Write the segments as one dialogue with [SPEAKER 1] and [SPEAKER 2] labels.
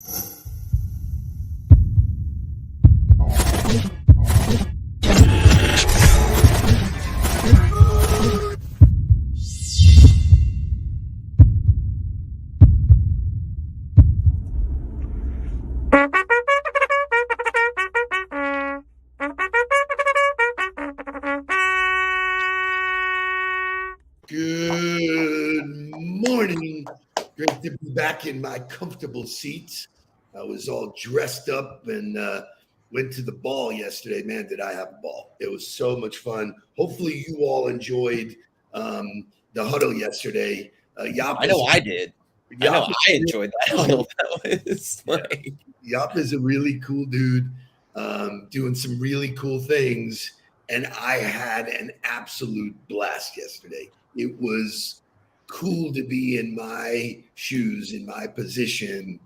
[SPEAKER 1] Good morning. Great to be back in my comfortable seat. I was all dressed up and went to the ball yesterday. Man, did I have a ball. It was so much fun. Hopefully you all enjoyed the huddle yesterday.
[SPEAKER 2] I know I did. I know I enjoyed that huddle. That was like...
[SPEAKER 1] Yop is a really cool dude, doing some really cool things. And I had an absolute blast yesterday. It was cool to be in my shoes, in my position,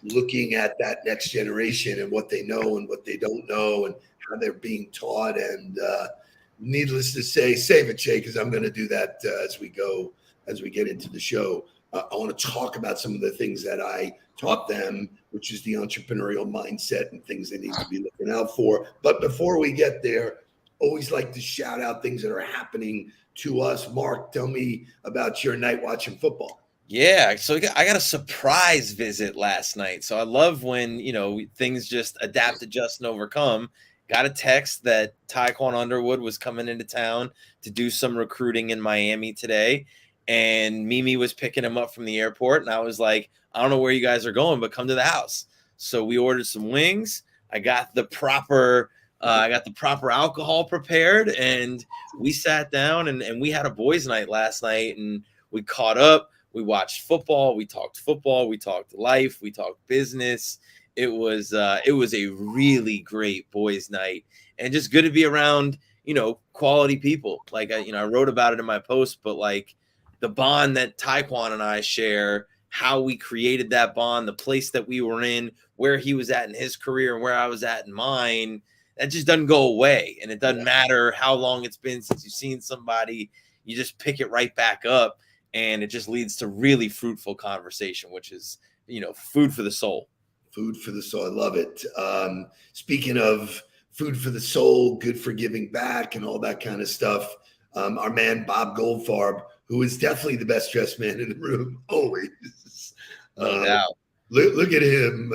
[SPEAKER 1] looking at that next generation and what they know and what they don't know and how they're being taught. And needless to say, save it, Shay, because I'm going to do that as we get into the show. I want to talk about some of the things that I taught them, which is the entrepreneurial mindset and things they need to be looking out for. But before we get there, always like to shout out things that are happening to us. Mark, tell me about your night watching football.
[SPEAKER 2] Yeah, so I got a surprise visit last night. So I love when, things just adapt, adjust, and overcome. Got a text that Tyquan Underwood was coming into town to do some recruiting in Miami today. And Mimi was picking him up from the airport. And I was like, I don't know where you guys are going, but come to the house. So we ordered some wings. I got the proper alcohol prepared, and we sat down and we had a boys' night last night, and we caught up. We watched football. We talked life. We talked business. It was a really great boys' night, and just good to be around, quality people. Like, I wrote about it in my post, but like the bond that Tyquan and I share, how we created that bond, the place that we were in, where he was at in his career and where I was at in mine, that just doesn't go away. And it doesn't matter how long it's been since you've seen somebody, you just pick it right back up, and it just leads to really fruitful conversation, which is, food for the soul.
[SPEAKER 1] Food for the soul. I love it. Speaking of food for the soul, good for giving back and all that kind of stuff. Our man, Bob Goldfarb, who is definitely the best dressed man in the room, always.
[SPEAKER 2] No doubt.
[SPEAKER 1] Look at him.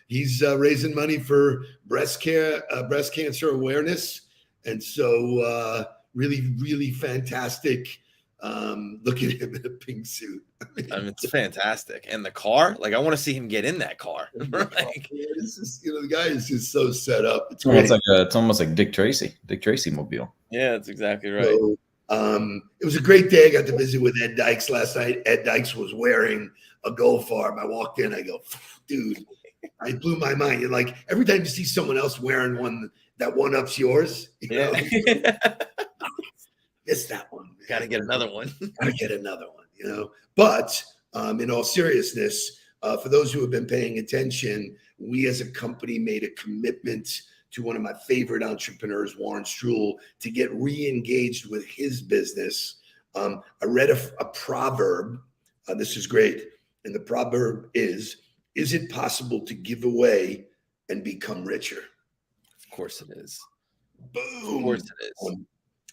[SPEAKER 1] He's raising money for breast cancer awareness. And so really, really fantastic. Look at him in a pink suit.
[SPEAKER 2] I mean, it's fantastic. And the car, like, I want to see him get in that car. Like,
[SPEAKER 1] this is, the guy is just so set up. It's
[SPEAKER 3] great. It's almost like Dick Tracy mobile.
[SPEAKER 2] Yeah, that's exactly right.
[SPEAKER 1] So, it was a great day. I got to visit with Ed Dykes last night. Ed Dykes was wearing a Goldfarb. I walked in, I go, dude, I blew my mind. You're like, every time you see someone else wearing one that one-ups yours, it's that one.
[SPEAKER 2] Got to get another one.
[SPEAKER 1] But in all seriousness, for those who have been paying attention, we as a company made a commitment to one of my favorite entrepreneurs, Warren Struhl, to get re-engaged with his business. I read a proverb. This is great. And the proverb is it possible to give away and become richer?
[SPEAKER 2] Of course it is.
[SPEAKER 1] Boom.
[SPEAKER 2] Of course it is.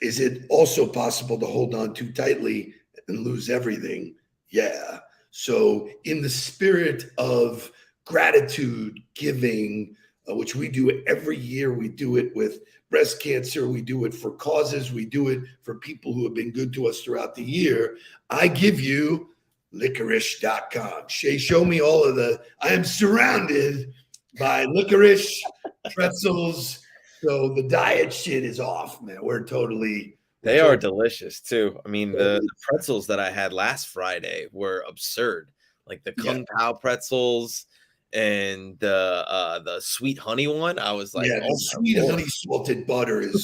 [SPEAKER 1] Is it also possible to hold on too tightly and lose everything? Yeah. So in the spirit of gratitude, giving, which we do every year, we do it with breast cancer. We do it for causes. We do it for people who have been good to us throughout the year. I give you licorice.com. Shay, show me all of I am surrounded by licorice, pretzels. So the diet shit is off, man.
[SPEAKER 2] They are delicious too. I mean, the pretzels that I had last Friday were absurd. Like the Kung Pao pretzels and the sweet honey one. I was like,
[SPEAKER 1] the sweet honey salted butter is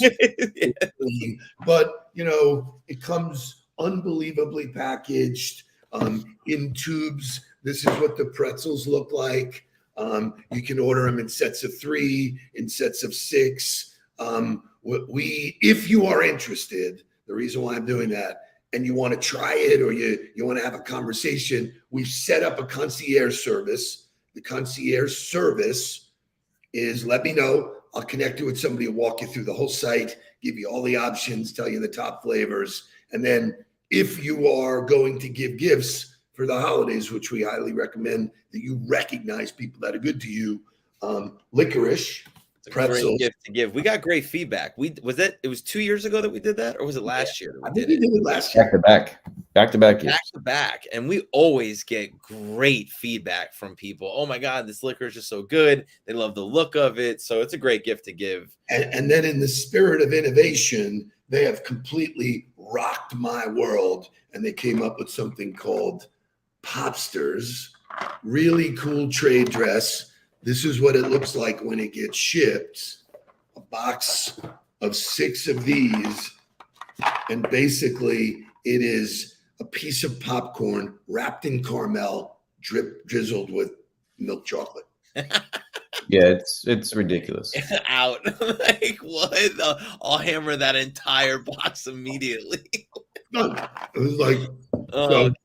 [SPEAKER 1] clean. But it comes unbelievably packaged in tubes. This is what the pretzels look like. You can order them in sets of 3, in sets of 6. If you are interested, the reason why I'm doing that, and you want to try it or you want to have a conversation, we've set up a concierge service. the concierge service is let me know. I'll connect you with somebody to walk you through the whole site, give you all the options, tell you the top flavors. And then if you are going to give gifts for the holidays, which we highly recommend that you recognize people that are good to you, licorice, pretzels.
[SPEAKER 2] Great gift to give. We got great feedback. It was 2 years ago that we did that, or was it last year?
[SPEAKER 1] I think we did it last year.
[SPEAKER 3] Back to
[SPEAKER 2] back. And we always get great feedback from people. Oh my God, this licorice is so good. They love the look of it. So it's a great gift to give.
[SPEAKER 1] And then in the spirit of innovation, they have completely rocked my world. And they came up with something called Popsters. Really cool trade dress. This is what it looks like when it gets shipped. A box of 6 of these. And basically, it is a piece of popcorn wrapped in caramel, drizzled with milk chocolate.
[SPEAKER 3] Yeah, it's ridiculous.
[SPEAKER 2] Out. Like, what? I'll hammer that entire box immediately.
[SPEAKER 1] No, it was like,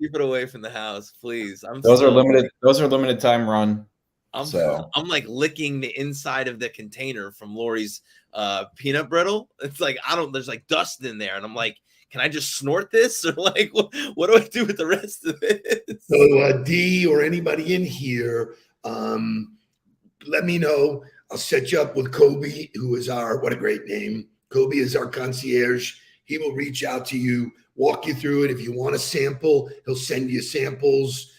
[SPEAKER 2] keep it away from the house, please.
[SPEAKER 3] Those are limited time run.
[SPEAKER 2] I'm like licking the inside of the container from Lori's peanut brittle. It's like there's like dust in there, and I'm like, can I just snort this, or like what do I do with the rest of it?
[SPEAKER 1] So D or anybody in here, let me know. I'll set you up with Kobe, who is what a great name. Kobe is our concierge. He will reach out to you, walk you through it. If you want a sample, he'll send you samples.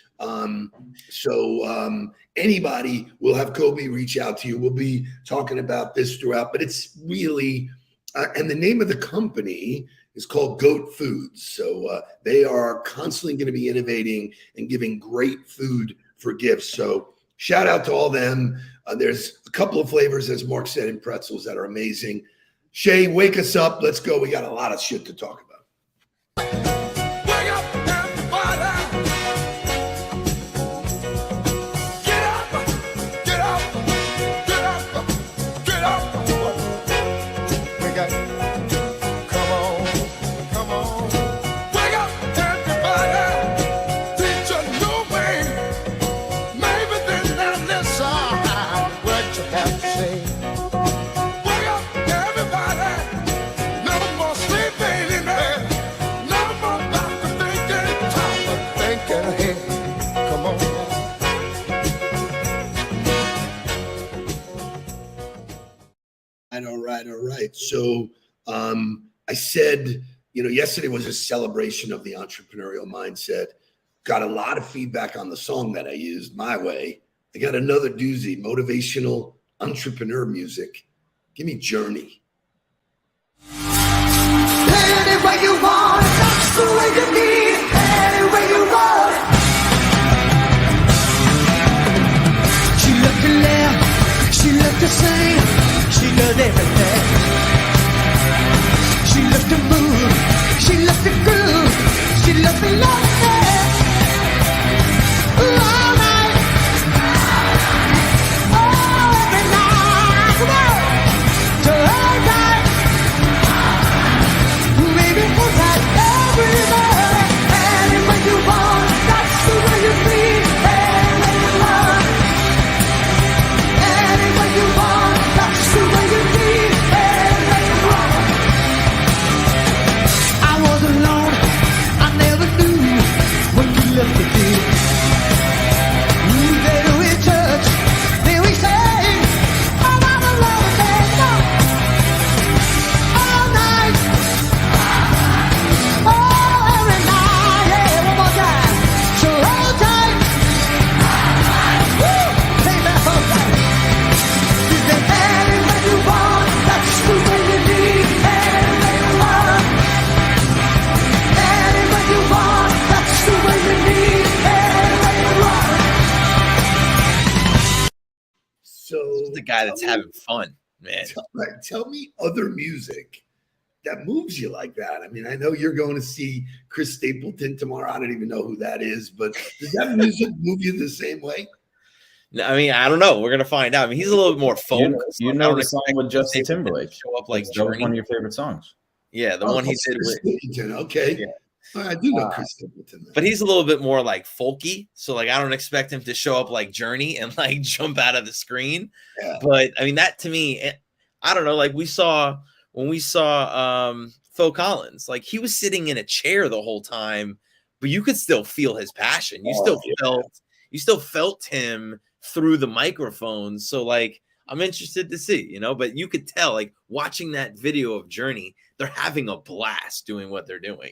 [SPEAKER 1] Anybody will have Kobe reach out to you. We'll be talking about this throughout, but it's really, and the name of the company is called Goat Foods. So they are constantly going to be innovating and giving great food for gifts. So shout out to all them. There's a couple of flavors, as Mark said, in pretzels that are amazing. Shay, wake us up. Let's go. We got a lot of shit to talk about. All right. So I said, yesterday was a celebration of the entrepreneurial mindset. Got a lot of feedback on the song that I used, My Way. I got another doozy, motivational entrepreneur music. Give me Journey.
[SPEAKER 4] Any way you want, that's the way you need. Any way you want. She looked to laugh, she looked to sing. She loved everything. She loved to move. She loved to groove. She loved to love it. All night. Oh, every night. Come on. To all night. Baby, it's like everywhere. Anywhere you want, that's the way you be. Anywhere you want. Anywhere you want. The way you need, and you want. I was alone, I never knew when you left the field. Then we touch, then we say, oh, I'm alone again. No. All night, oh, every night, yeah, one more time. So hold tight, woo, take that hold tight. Anywhere you want, that's the way you need. Anywhere you want. Anywhere you want, that's the way you need. Anywhere you want.
[SPEAKER 1] So
[SPEAKER 2] this is the guy that's having fun, man.
[SPEAKER 1] Tell me other music that moves you like that. I mean, I know you're going to see Chris Stapleton tomorrow. I don't even know who that is, but does that music move you the same way?
[SPEAKER 2] I mean, I don't know. We're gonna find out. I mean, he's a little bit more folk.
[SPEAKER 3] You know the song with Justin Timberlake.
[SPEAKER 2] Show up like
[SPEAKER 3] that was one of your favorite songs.
[SPEAKER 2] Yeah, the one he did with.
[SPEAKER 1] Okay.
[SPEAKER 2] Yeah.
[SPEAKER 1] I do know Chris Stapleton.
[SPEAKER 2] But he's a little bit more like folky. So like I don't expect him to show up like Journey and like jump out of the screen.
[SPEAKER 1] Yeah.
[SPEAKER 2] But I mean, that to me, I don't know, like when we saw Phil Collins, like he was sitting in a chair the whole time, but you could still feel his passion. You still felt him through the microphone. So like I'm interested to see, you know, but you could tell like watching that video of Journey, they're having a blast doing what they're doing.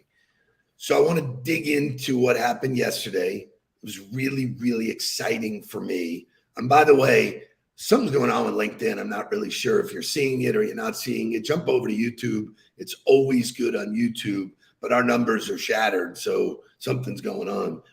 [SPEAKER 1] So I want to dig into what happened yesterday. It was really, really exciting for me. And by the way, something's going on with LinkedIn. I'm not really sure if you're seeing it or you're not seeing it. Jump over to YouTube. It's always good on YouTube, but our numbers are shattered. So something's going on.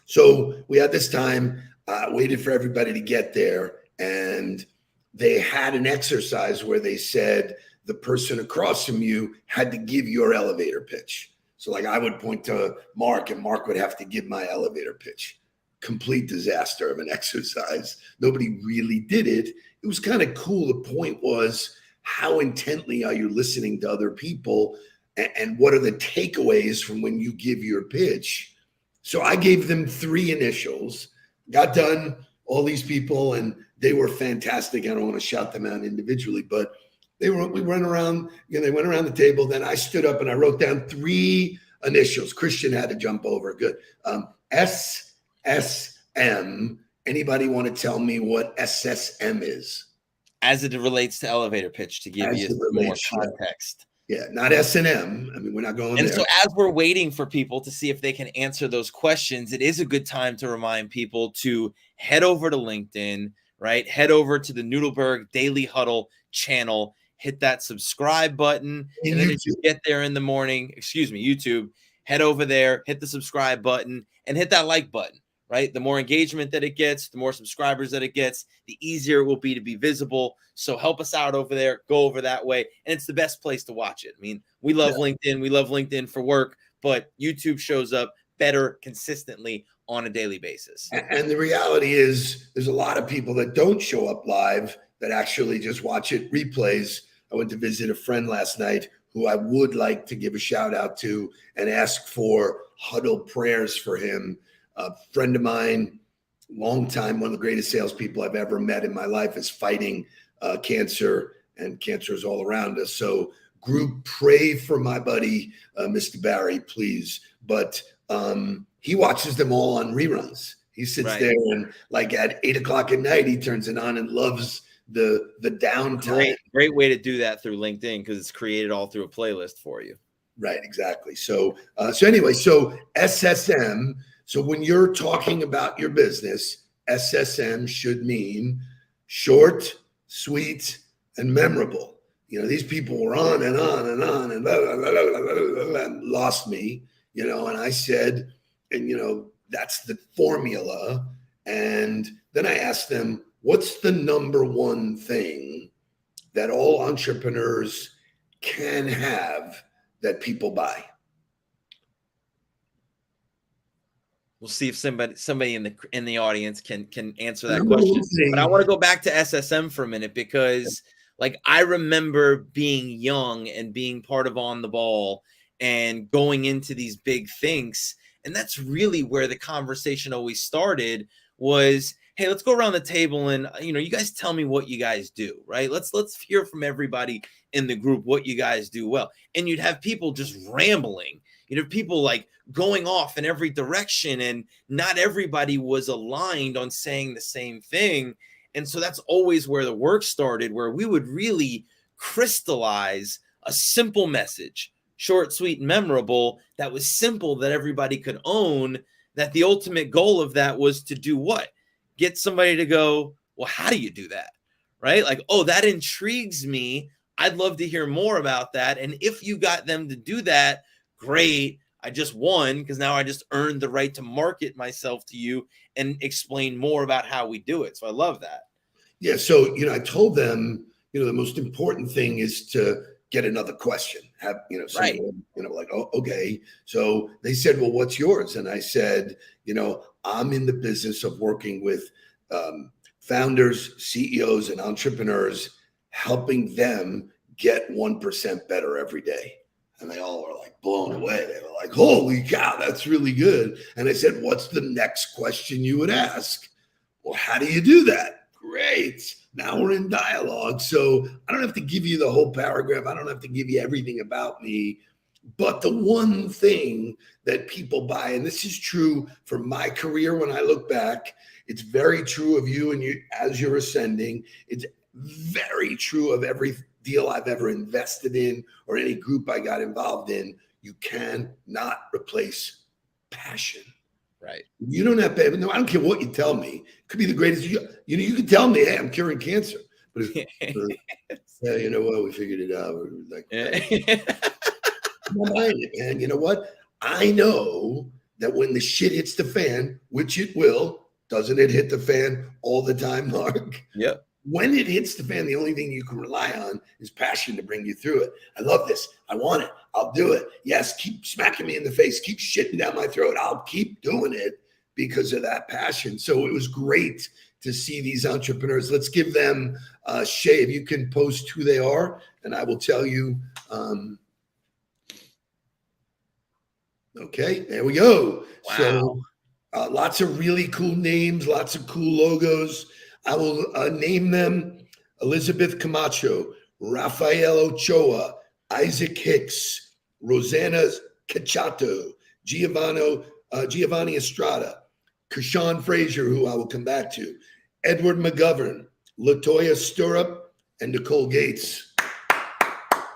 [SPEAKER 1] So we had this time, waited for everybody to get there. And they had an exercise where they said the person across from you had to give your elevator pitch. So like I would point to Mark and Mark would have to give my elevator pitch. Complete disaster of an exercise. Nobody really did it. It was kind of cool. The point was, how intently are you listening to other people? And what are the takeaways from when you give your pitch? So I gave them 3 initials, got done, all these people, and they were fantastic. I don't want to shout them out individually, but we went around, they went around the table. Then I stood up and I wrote down 3 initials. Christian had to jump over. Good. SSM. Anybody want to tell me what SSM is?
[SPEAKER 2] As it relates to elevator pitch, to give you more context.
[SPEAKER 1] Yeah, not S&M. I mean, we're not going
[SPEAKER 2] and
[SPEAKER 1] there.
[SPEAKER 2] So as we're waiting for people to see if they can answer those questions, it is a good time to remind people to head over to LinkedIn, right? Head over to the Nudelberg Daily Huddle channel, hit that subscribe button. And then if you get there in the morning, YouTube, head over there, hit the subscribe button and hit that like button, right? The more engagement that it gets, the more subscribers that it gets, the easier it will be to be visible. So help us out over there, go over that way. And it's the best place to watch it. I mean, we love LinkedIn. We love LinkedIn for work, but YouTube shows up better consistently on a daily basis.
[SPEAKER 1] And the reality is there's a lot of people that don't show up live that actually just watch it replays. I went to visit a friend last night who I would like to give a shout out to and ask for Huddle prayers for him. A friend of mine, long time, one of the greatest salespeople I've ever met in my life, is fighting cancer, and cancer is all around us. So group, pray for my buddy, Mr. Barry, please. But he watches them all on reruns. He sits there and like at 8 o'clock at night, he turns it on and loves the downtime.
[SPEAKER 2] Great way to do that through LinkedIn because it's created all through a playlist for you.
[SPEAKER 1] Right, exactly. So anyway, so SSM. So when you're talking about your business, SSM should mean short, sweet, and memorable. You know, these people were on and on and on and, blah, blah, blah, blah, blah, blah, blah, lost me, you know, and I said, and, you know, that's the formula. And then I asked them, what's the number one thing that all entrepreneurs can have that people buy?
[SPEAKER 2] We'll see if somebody in the audience can answer that question. But I want to go back to SSM for a minute because, like, I remember being young and being part of On the Ball and going into these big things, and that's really where the conversation always started. Was, hey, let's go around the table and you guys tell me what you guys do, right? Let's hear from everybody in the group what you guys do well, and you'd have people just rambling. You'd have people like going off in every direction, and not everybody was aligned on saying the same thing. And so that's always where the work started, where we would really crystallize a simple message, short, sweet, and memorable, that was simple, that everybody could own, that the ultimate goal of that was to do what? Get somebody to go, well, how do you do that? Right? Like, oh, that intrigues me. I'd love to hear more about that. And if you got them to do that, great. I just won because now I just earned the right to market myself to you and explain more about how we do it. So I love that.
[SPEAKER 1] Yeah. So, I told them, the most important thing is to get another question. Have, someone, like, oh, okay. So they said, well, what's yours? And I said, I'm in the business of working with founders, CEOs, and entrepreneurs, helping them get 1% better every day. And they all were like blown away. They were like, holy cow, that's really good. And I said, what's the next question you would ask? Well, how do you do that? Great. Now we're in dialogue. So I don't have to give you the whole paragraph. I don't have to give you everything about me. But the one thing that people buy, and this is true for my career when I look back, it's very true of you and you as you're ascending. It's very true of every deal I've ever invested in or any group I got involved in. You cannot replace passion.
[SPEAKER 2] Right.
[SPEAKER 1] You don't have to. No, I don't care what you tell me. It could be the greatest. You can tell me, hey, I'm curing cancer. But yeah, you know what? We figured it out. We're like, and you know what? I know that when the shit hits the fan, which it will, doesn't it hit the fan all the time, Mark?
[SPEAKER 2] Yep.
[SPEAKER 1] When it hits the fan, the only thing you can rely on is passion to bring you through it. I love this. I want it. I'll do it. Yes, keep smacking me in the face. Keep shitting down my throat. I'll keep doing it because of that passion. So it was great to see these entrepreneurs. Let's give them Shay, if you can post who they are, and I will tell you. Okay, there we go.
[SPEAKER 2] Wow.
[SPEAKER 1] So lots of really cool names, lots of cool logos. I will name them: Elizabeth Camacho, Rafael Ochoa, Isaac Hicks, Rosanna Cachato, Giovanni Estrada, Kashawn Frazier, who I will come back to, Edward McGovern, Latoya Stirrup, and Nicole Gates.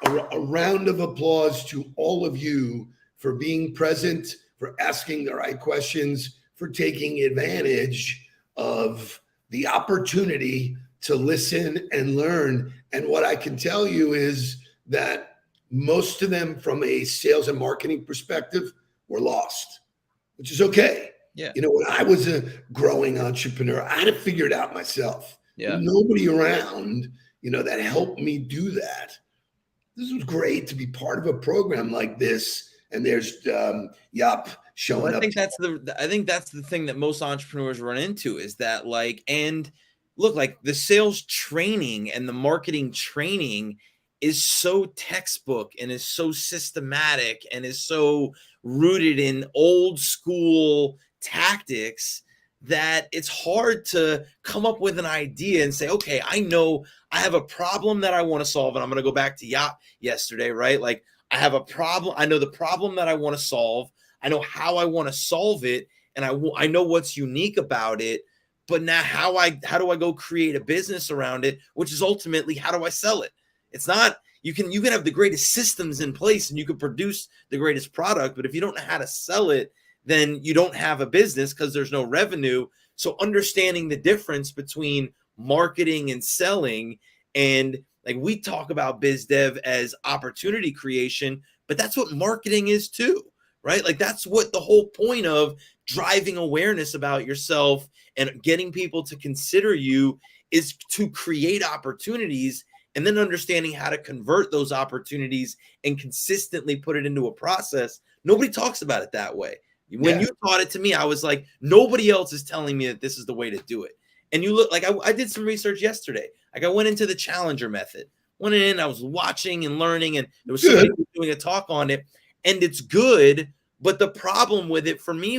[SPEAKER 1] A round of applause to all of you for being present, for asking the right questions, for taking advantage of the opportunity to listen and learn. And what I can tell you is that most of them, from a sales and marketing perspective, were lost, which is okay.
[SPEAKER 2] Yeah.
[SPEAKER 1] You know, when I was a growing entrepreneur, I had to figure it out myself.
[SPEAKER 2] Yeah.
[SPEAKER 1] Nobody around, you know, that helped me do that. This was great to be part of a program like this. And there's Yap showing
[SPEAKER 2] Well,
[SPEAKER 1] up.
[SPEAKER 2] I think that's the thing that most entrepreneurs run into is that, like, and look, like the sales training and the marketing training is so textbook and is so systematic and is so rooted in old school tactics that it's hard to come up with an idea and say, okay, I know I have a problem that I want to solve. And I'm going to go back to Yap yesterday, right? Like, I have a problem. I know the problem that I want to solve. I know how I want to solve it. And I know what's unique about it. But now how do I go create a business around it, which is ultimately how do I sell it? It's not, you can have the greatest systems in place and you can produce the greatest product. But if you don't know how to sell it, then you don't have a business because there's no revenue. So understanding the difference between marketing and selling, and like we talk about biz dev as opportunity creation, but that's what marketing is too, right? Like that's what the whole point of driving awareness about yourself and getting people to consider you is to create opportunities, and then understanding how to convert those opportunities and consistently put it into a process. Nobody talks about it that way. When you taught it to me, I was like, nobody else is telling me that this is the way to do it. And you look like I did some research yesterday. Like I went into the Challenger method, went in, I was watching and learning, and there was somebody doing a talk on it, and it's good. But the problem with it for me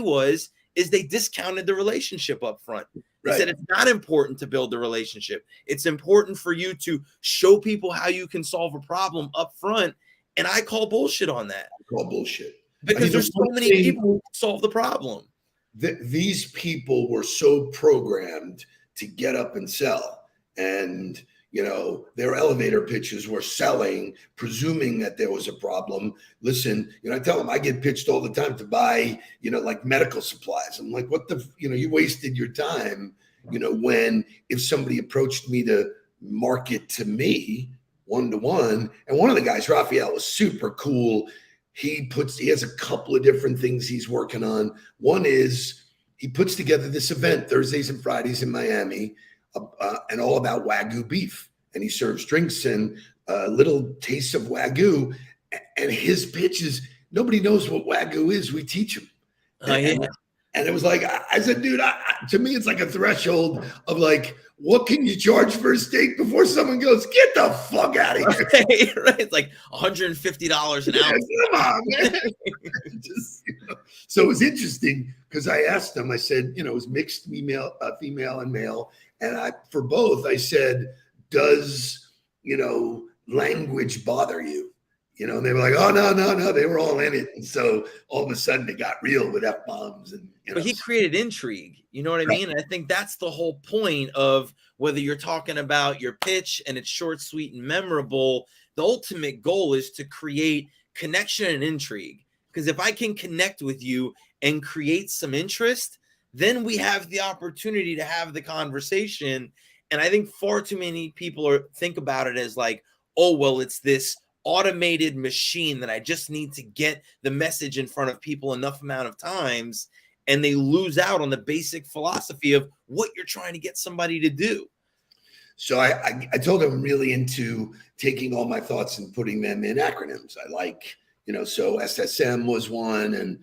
[SPEAKER 2] is they discounted the relationship up front. They said it's not important to build the relationship. It's important for you to show people how you can solve a problem up front. And I call bullshit on that.
[SPEAKER 1] I call bullshit.
[SPEAKER 2] Because there's so many people who solve the problem.
[SPEAKER 1] These people were so programmed to get up and sell. And, you know, their elevator pitches were selling, presuming that there was a problem. Listen, you know, I tell them I get pitched all the time to buy, you know, like medical supplies. I'm like, what the, you know, you wasted your time, you know, when if somebody approached me to market to me one-to-one, and one of the guys, Raphael, was super cool. He has a couple of different things he's working on. One is he puts together this event Thursdays and Fridays in Miami, and all about Wagyu beef. And he serves drinks and little tastes of Wagyu. And his pitch is, nobody knows what Wagyu is. We teach them. And it was like, I said, dude, to me, it's like a threshold of like, what can you charge for a steak before someone goes, get the fuck out of here?
[SPEAKER 2] Right. It's like $150 an
[SPEAKER 1] Yeah,
[SPEAKER 2] ounce.
[SPEAKER 1] come on, man. So it was interesting because I asked them, I said, it was mixed female and male. And for both, I said, does, language bother you? And they were like, oh, no. They were all in it. And so all of a sudden it got real with F-bombs.
[SPEAKER 2] But he created intrigue. You know what I mean? And I think that's the whole point of whether you're talking about your pitch and it's short, sweet, and memorable. The ultimate goal is to create connection and intrigue. Because if I can connect with you and create some interest, then we have the opportunity to have the conversation. And I think far too many people think about it as like, oh, well, it's this automated machine that I just need to get the message in front of people enough amount of times. And they lose out on the basic philosophy of what you're trying to get somebody to do.
[SPEAKER 1] So I told them I'm really into taking all my thoughts and putting them in acronyms. I like, so SSM was one, and,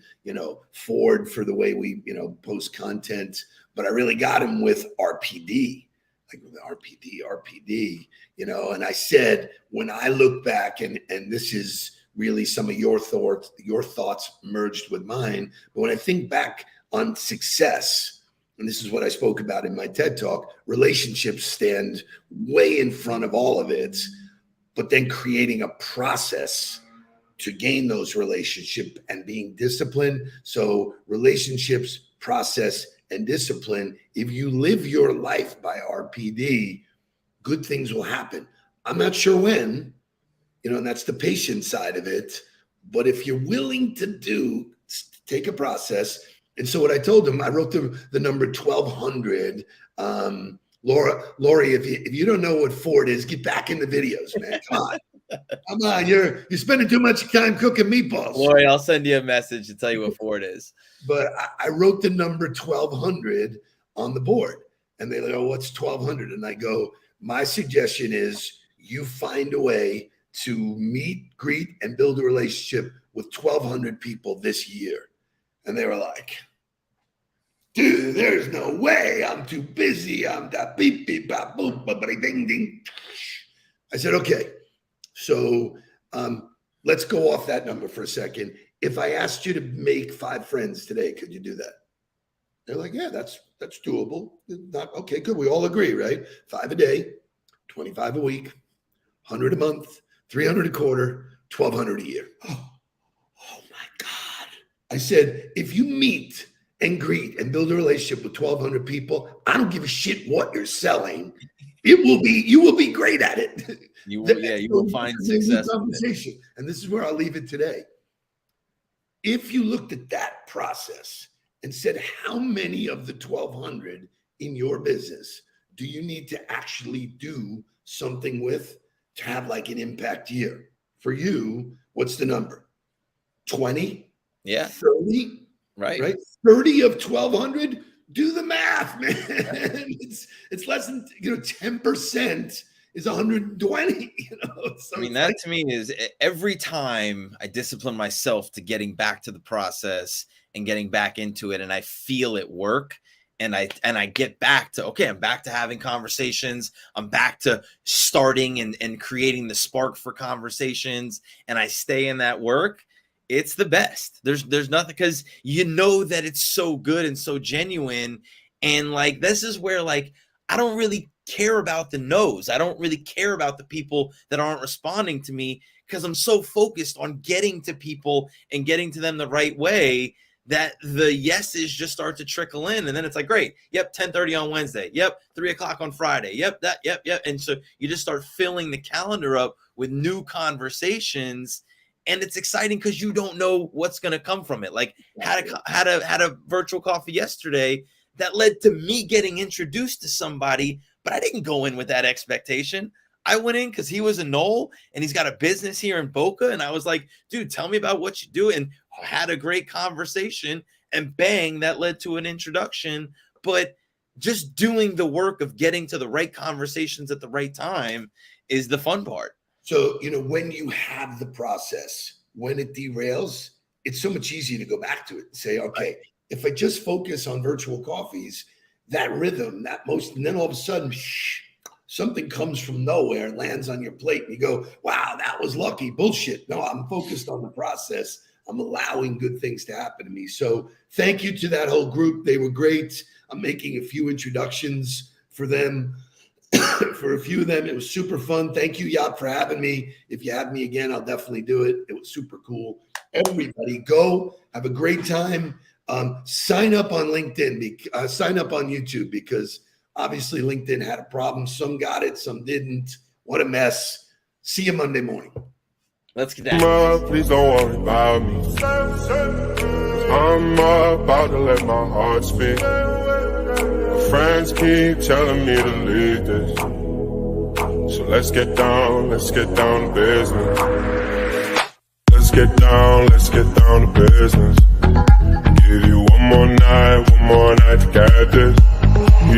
[SPEAKER 1] Ford for the way we, post content. But I really got him with RPD, like with RPD, and I said, when I look back, and this is really some of your thoughts merged with mine. But when I think back on success, and this is what I spoke about in my TED Talk, relationships stand way in front of all of it, but then creating a process to gain those relationships and being disciplined. So relationships, process, and discipline. If you live your life by RPD, good things will happen. I'm not sure when, and that's the patient side of it. But if you're willing to take a process. And so what I told them, I wrote the number 1200. Lori, if you don't know what Ford is, get back in the videos, man. Come on, you're spending too much time cooking meatballs.
[SPEAKER 2] Lori, I'll send you a message to tell you what Ford is.
[SPEAKER 1] But I wrote the number 1200 on the board, and they go, what's 1200? And I go, my suggestion is you find a way to meet, greet, and build a relationship with 1,200 people this year. And they were like, dude, there's no way. I'm too busy. I'm that beep, beep, bop, boop, ding, ding. I said, okay. So let's go off that number for a second. If I asked you to make 5 friends today, could you do that? They're like, yeah, that's doable. Not okay, good. We all agree, right? 5 a day, 25 a week, 100 a month, 300 a quarter, 1,200 a year. Oh my God. I said, if you meet and greet and build a relationship with 1,200 people, I don't give a shit what you're selling. You will be great at it.
[SPEAKER 2] You will find success.
[SPEAKER 1] Conversation. And this is where I'll leave it today. If you looked at that process and said, how many of the 1,200 in your business do you need to actually do something with to have like an impact year? For you, what's the number? 20?
[SPEAKER 2] Yeah.
[SPEAKER 1] 30? Right? 30 of 1,200? Do the math, man. It's less than 10% is 120. So
[SPEAKER 2] that to me is every time I discipline myself to getting back to the process and getting back into it, and I feel it work, and I get back to, okay, I'm back to having conversations. I'm back to starting and creating the spark for conversations, and I stay in that work. It's the best. There's nothing, because that it's so good and so genuine. And like, this is where like, I don't really care about the no's. I don't really care about the people that aren't responding to me, because I'm so focused on getting to people and getting to them the right way that the yeses just start to trickle in. And then it's like, great. Yep. 10:30 on Wednesday. Yep. 3:00 on Friday. Yep. Yep. And so you just start filling the calendar up with new conversations. And it's exciting because you don't know what's going to come from it. Like had a virtual coffee yesterday that led to me getting introduced to somebody, but I didn't go in with that expectation. I went in because he was a Knoll and he's got a business here in Boca. And I was like, dude, tell me about what you do. And had a great conversation, and bang, that led to an introduction. But just doing the work of getting to the right conversations at the right time is the fun part.
[SPEAKER 1] So, when you have the process, when it derails, it's so much easier to go back to it and say, okay, if I just focus on virtual coffees, that rhythm, and then all of a sudden, something comes from nowhere, lands on your plate, and you go, wow, that was lucky. Bullshit. No, I'm focused on the process. I'm allowing good things to happen to me. So thank you to that whole group. They were great. I'm making a few introductions for them. For a few of them, it was super fun. Thank you, Yap, for having me. If you have me again, I'll definitely do it. It was super cool. Everybody go. Have a great time. Sign up on LinkedIn. Sign up on YouTube, because obviously LinkedIn had a problem. Some got it, some didn't. What a mess. See you Monday morning.
[SPEAKER 2] Let's get down.
[SPEAKER 5] Please don't worry about me. I'm about to let my heart speak. My friends keep telling me to leave this. So let's get down to business. Let's get down to business. Give you one more night to get this.